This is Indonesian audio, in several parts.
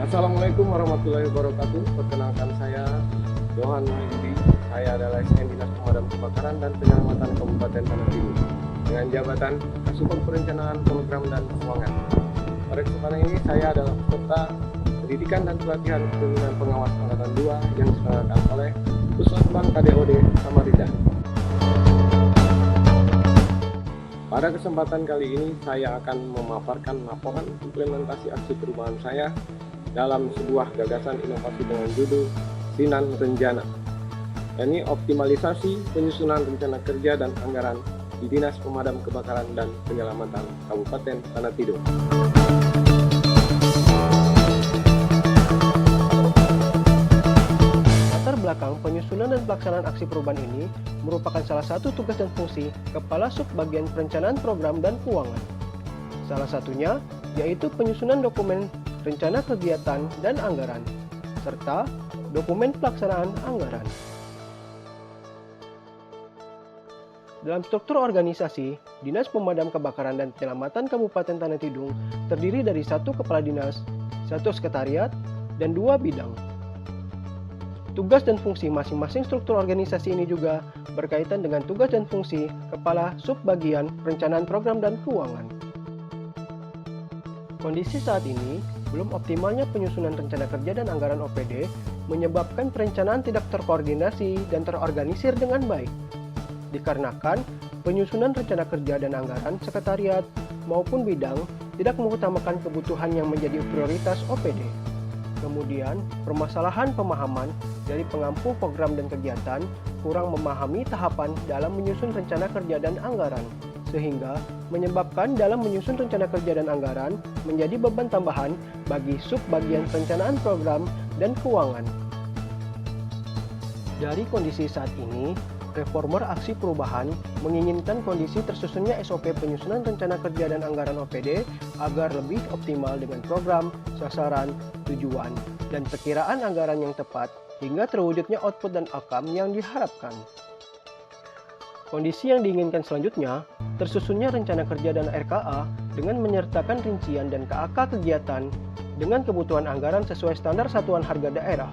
Assalamualaikum warahmatullahi wabarakatuh. Perkenalkan saya Johan Mahyudi. Saya adalah SN Dinas Pemadam Kebakaran dan Penyelamatan Kabupaten Tanah Tidung dengan jabatan Kasubag Perencanaan Program dan Keuangan. Pada kesempatan ini saya adalah peserta pendidikan dan pelatihan kepemimpinan pengawas angkatan 2 yang diselenggarakan oleh Puslatbang KDOD Samarinda. Pada kesempatan kali ini saya akan memaparkan laporan implementasi aksi perubahan saya dalam sebuah gagasan inovasi dengan judul Sinan Renjana, yakni optimalisasi penyusunan rencana kerja dan anggaran di Dinas Pemadam Kebakaran dan Penyelamatan Kabupaten Tanah Tidung. Latar belakang penyusunan dan pelaksanaan aksi perubahan ini merupakan salah satu tugas dan fungsi Kepala Subbagian Perencanaan Program dan Keuangan. Salah satunya yaitu penyusunan dokumen rencana kegiatan dan anggaran, serta dokumen pelaksanaan anggaran. Dalam struktur organisasi, Dinas Pemadam Kebakaran dan Penyelamatan Kabupaten Tanah Tidung terdiri dari 1 kepala dinas, 1 sekretariat, dan 2 bidang. Tugas dan fungsi masing-masing struktur organisasi ini juga berkaitan dengan tugas dan fungsi Kepala Subbagian Perencanaan Program dan Keuangan. Kondisi saat ini, belum optimalnya penyusunan rencana kerja dan anggaran OPD menyebabkan perencanaan tidak terkoordinasi dan terorganisir dengan baik. Dikarenakan penyusunan rencana kerja dan anggaran sekretariat maupun bidang tidak mengutamakan kebutuhan yang menjadi prioritas OPD. Kemudian, permasalahan pemahaman dari pengampu program dan kegiatan kurang memahami tahapan dalam menyusun rencana kerja dan anggaran, sehingga menyebabkan dalam menyusun rencana kerja dan anggaran menjadi beban tambahan bagi subbagian perencanaan program dan keuangan. Dari kondisi saat ini, reformer aksi perubahan menginginkan kondisi tersusunnya SOP penyusunan rencana kerja dan anggaran OPD agar lebih optimal dengan program, sasaran, tujuan, dan perkiraan anggaran yang tepat hingga terwujudnya output dan outcome yang diharapkan. Kondisi yang diinginkan selanjutnya, tersusunnya rencana kerja dan RKA dengan menyertakan rincian dan KAK kegiatan dengan kebutuhan anggaran sesuai standar satuan harga daerah.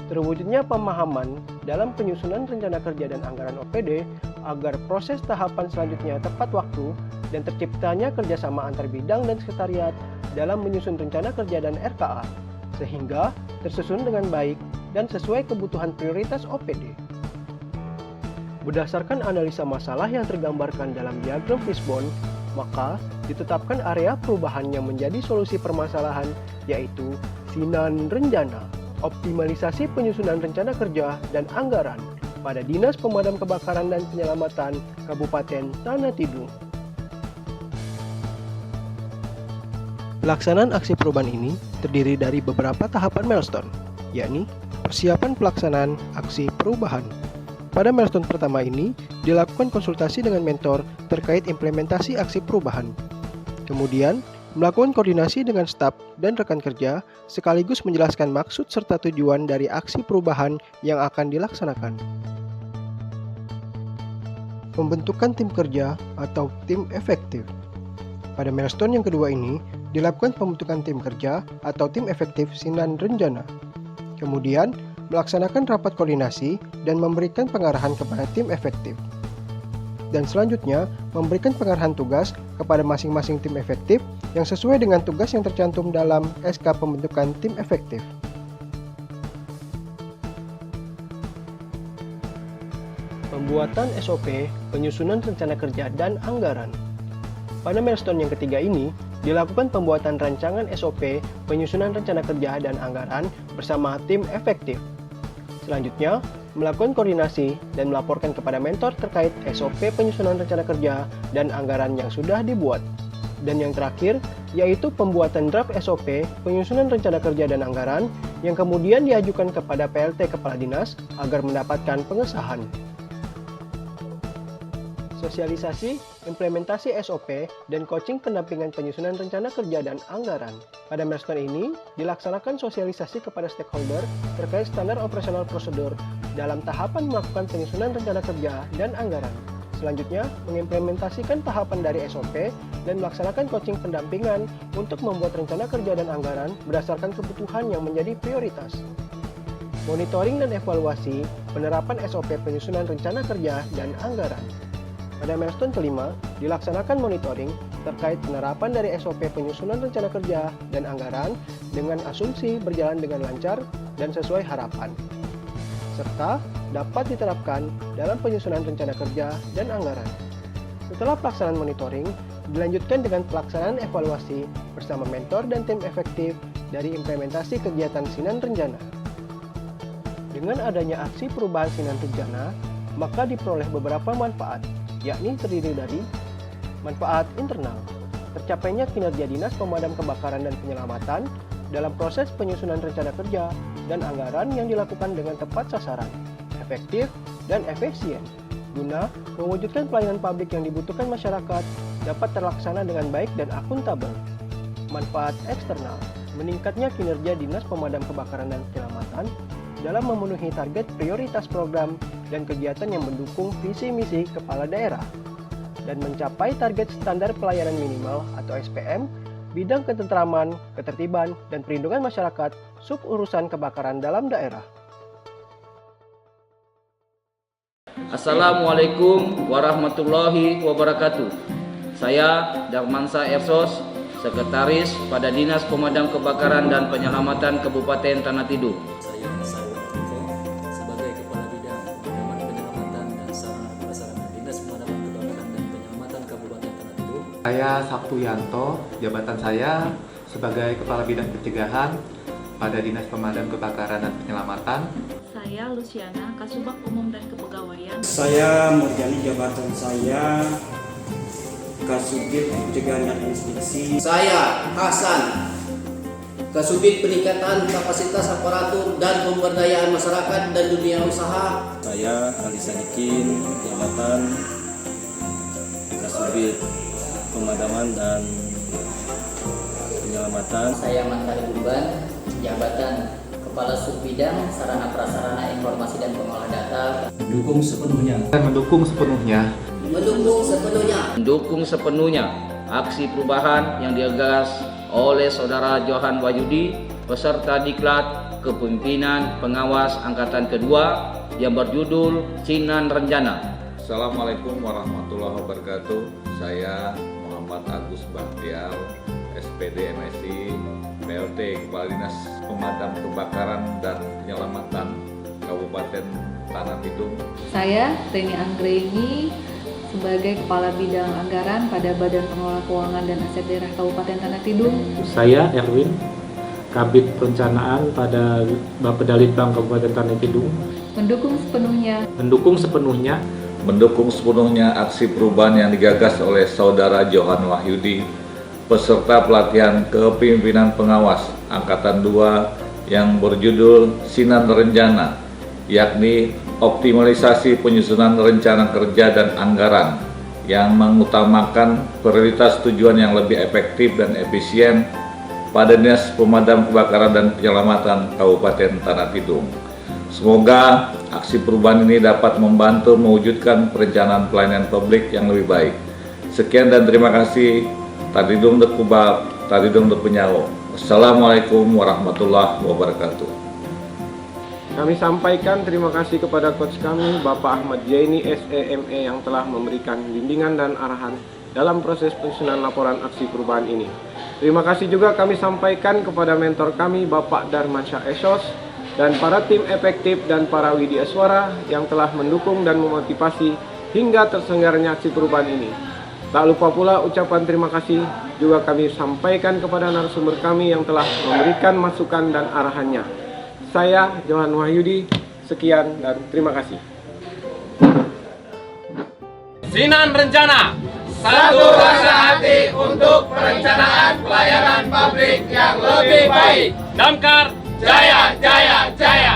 Terwujudnya pemahaman dalam penyusunan rencana kerja dan anggaran OPD agar proses tahapan selanjutnya tepat waktu dan terciptanya kerjasama antar bidang dan sekretariat dalam menyusun rencana kerja dan RKA, sehingga tersusun dengan baik dan sesuai kebutuhan prioritas OPD. Berdasarkan analisa masalah yang tergambarkan dalam diagram fishbone, maka ditetapkan area perubahan yang menjadi solusi permasalahan, yaitu Sinan Renjana, optimalisasi penyusunan rencana kerja dan anggaran pada Dinas Pemadam Kebakaran dan Penyelamatan Kabupaten Tanah Tidung. Pelaksanaan aksi perubahan ini terdiri dari beberapa tahapan milestone, yakni persiapan pelaksanaan aksi perubahan. Pada milestone pertama ini, dilakukan konsultasi dengan mentor terkait implementasi aksi perubahan. Kemudian, melakukan koordinasi dengan staf dan rekan kerja, sekaligus menjelaskan maksud serta tujuan dari aksi perubahan yang akan dilaksanakan. Pembentukan tim kerja atau tim efektif. Pada milestone yang kedua ini, dilakukan pembentukan tim kerja atau tim efektif Sinan Renjana. Kemudian, melaksanakan rapat koordinasi dan memberikan pengarahan kepada tim efektif. Dan selanjutnya, memberikan pengarahan tugas kepada masing-masing tim efektif yang sesuai dengan tugas yang tercantum dalam SK pembentukan tim efektif. Pembuatan SOP, penyusunan rencana kerja dan anggaran. Pada milestone yang ketiga ini, dilakukan pembuatan rancangan SOP, penyusunan rencana kerja dan anggaran bersama tim efektif. Selanjutnya, melakukan koordinasi dan melaporkan kepada mentor terkait SOP penyusunan rencana kerja dan anggaran yang sudah dibuat. Dan yang terakhir, yaitu pembuatan draft SOP penyusunan rencana kerja dan anggaran yang kemudian diajukan kepada PLT Kepala Dinas agar mendapatkan pengesahan. Sosialisasi, implementasi SOP, dan coaching pendampingan penyusunan rencana kerja dan anggaran. Pada milestone ini, dilaksanakan sosialisasi kepada stakeholder terkait standar operasional prosedur dalam tahapan melakukan penyusunan rencana kerja dan anggaran, Selanjutnya, mengimplementasikan tahapan dari SOP dan melaksanakan coaching pendampingan untuk membuat rencana kerja dan anggaran berdasarkan kebutuhan yang menjadi prioritas. Monitoring dan evaluasi penerapan SOP penyusunan rencana kerja dan anggaran. Pada milestone kelima, dilaksanakan monitoring terkait penerapan dari SOP penyusunan rencana kerja dan anggaran dengan asumsi berjalan dengan lancar dan sesuai harapan, serta dapat diterapkan dalam penyusunan rencana kerja dan anggaran. Setelah pelaksanaan monitoring, dilanjutkan dengan pelaksanaan evaluasi bersama mentor dan tim efektif dari implementasi kegiatan Sinan Renjana. Dengan adanya aksi perubahan Sinan Renjana, maka diperoleh beberapa manfaat, yakni terdiri dari manfaat internal, tercapainya kinerja Dinas Pemadam Kebakaran dan Penyelamatan dalam proses penyusunan rencana kerja dan anggaran yang dilakukan dengan tepat sasaran, efektif, dan efisien, guna mewujudkan pelayanan publik yang dibutuhkan masyarakat dapat terlaksana dengan baik dan akuntabel. Manfaat eksternal, meningkatnya kinerja Dinas Pemadam Kebakaran dan Penyelamatan dalam memenuhi target prioritas program dan kegiatan yang mendukung visi misi kepala daerah, dan mencapai target standar pelayanan minimal atau SPM, bidang ketentraman, ketertiban, dan perlindungan masyarakat sub urusan kebakaran dalam daerah. Assalamualaikum warahmatullahi wabarakatuh. Saya Darmansa Ersos, Sekretaris pada Dinas Pemadam Kebakaran dan Penyelamatan Kabupaten Tanah Tidung. Saya Hasan Tiko sebagai Kepala Bidang Pemadaman Penyelamatan dan Sarana Prasarana Dinas Pemadam Kebakaran dan Penyelamatan Kabupaten Tanah Tidung. Saya Sabtu Yanto, jabatan saya sebagai Kepala Bidang Pencegahan pada Dinas Pemadam Kebakaran dan Penyelamatan. Saya Luciana, Kasubag Umum dan Kepegawaian. Saya Murjani, jabatan saya Kasubit Pencegahan dan Inspeksi. Saya Hasan, Kasubit Peningkatan Kapasitas Aparatur dan Pemberdayaan Masyarakat dan Dunia Usaha. Saya Ali Sadikin, jabatan Kasubit Pemadaman dan Penyelamatan. Saya Mantari Bumban, jabatan Kepala Subbidang Sarana Prasarana Informasi dan Pengolah Data. Mendukung sepenuhnya. Mendukung sepenuhnya aksi perubahan yang digagas oleh Saudara Johan Wahyudi peserta Diklat Kepemimpinan Pengawas Angkatan Kedua yang berjudul Sinan Renjana. Assalamualaikum warahmatullahi wabarakatuh. Saya Muhammad Agus Bahtiar, SPD MSI, PLT Kepala Dinas Pemadam Kebakaran dan Penyelamatan Kabupaten Tanah Tidung. Saya Reni Anggreni sebagai Kepala Bidang Anggaran pada Badan Pengelola Keuangan dan Aset Daerah Kabupaten Tanah Tidung. Saya Erwin, Kabid Perencanaan pada Bapedalitbang Kabupaten Tanah Tidung. Mendukung sepenuhnya aksi perubahan yang digagas oleh Saudara Johan Wahyudi peserta pelatihan Kepemimpinan Pengawas Angkatan 2 yang berjudul Sinan Renjana, yakni optimalisasi penyusunan rencana kerja dan anggaran yang mengutamakan prioritas tujuan yang lebih efektif dan efisien pada Dinas Pemadam Kebakaran dan Penyelamatan Kabupaten Tanah Tidung. Semoga aksi perubahan ini dapat membantu mewujudkan perencanaan pelayanan publik yang lebih baik. Sekian dan terima kasih. Tadidung Dekubab, Tadidung Depenyawo. Assalamualaikum warahmatullahi wabarakatuh. Kami sampaikan terima kasih kepada coach kami, Bapak Ahmad Jaini SEME yang telah memberikan bimbingan dan arahan dalam proses penyusunan laporan aksi perubahan ini. Terima kasih juga kami sampaikan kepada mentor kami, Bapak Darmansyah Esos, dan para tim efektif dan para widya suara yang telah mendukung dan memotivasi hingga terselenggaranya aksi perubahan ini. Tak lupa pula ucapan terima kasih juga kami sampaikan kepada narasumber kami yang telah memberikan masukan dan arahannya. Saya Johan Wahyudi, sekian dan terima kasih. Sinan Renjana, satu rasa hati untuk perencanaan pelayanan publik yang lebih baik. Damkar, jaya, jaya, jaya.